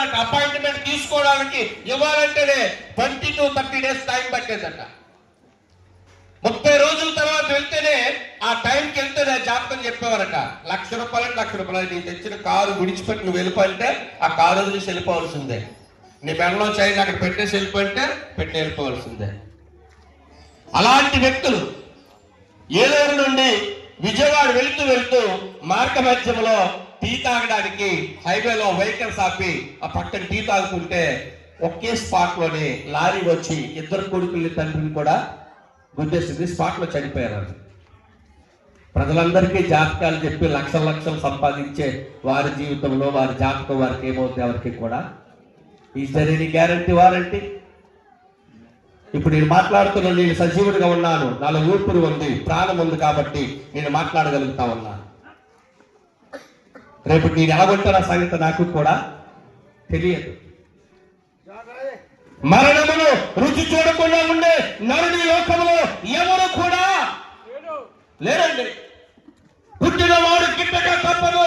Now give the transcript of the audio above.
ఇవ్వాలంటే అపాయింట్మెంట్ తీసుకోవడానికి ఇవ్వాలంటేనే 20 to 30 days time పట్టేదట. 30 రోజుల తర్వాత వెళ్తేనే ఆ టైంకి వెళ్తేనే జాతకం చెప్పేవారట. ₹1,00,000 నీ తెచ్చిన కారు విడిచిపెట్టి నువ్వు వెళ్ళిపోయింటే ఆ కారు వదిలేసి వెళ్ళిపోవాల్సిందే. నీ మెడలో చైన్ అక్కడ పెట్టేసి వెళ్ళిపోయింటే పెట్టి వెళ్ళిపోవాల్సిందే. అలాంటి వ్యక్తులు ఏలూరు నుండి విజయవాడ వెళ్తూ మార్గ మధ్యంలో టీ తాగడానికి హైవేలో వెహికల్స్ ఆపి ఆ పక్కన టీ తాగుతుంటే ఒకే స్పాట్ లోనే లారీ వచ్చి ఇద్దరు కొడుకుల్ని తండ్రిని కూడా గుద్దేసింది. స్పాట్ లో చనిపోయారు. ప్రజలందరికీ జాతకాలు చెప్పి లక్షలు సంపాదించే వారి జీవితంలో వారి జాతకం వారికి ఏమవుతుంది ఎవరికి కూడా is there any guarantee warranty? ఇప్పుడు నేను మాట్లాడుతున్నా, నేను సజీవుడిగా ఉన్నాను, నాలో ఊపిరి ఉంది, ప్రాణం ఉంది కాబట్టి నేను మాట్లాడగలుగుతా ఉన్నాను. రేపు నేను ఎలాగొంటారా సంగతి నాకు కూడా తెలియదు. మరణమును రుచి చూడకుండా ఉండే నరుడి లోకంలో ఎవరు కూడా లేరండి. పుట్టిన వాడు గిట్టక తప్పదు.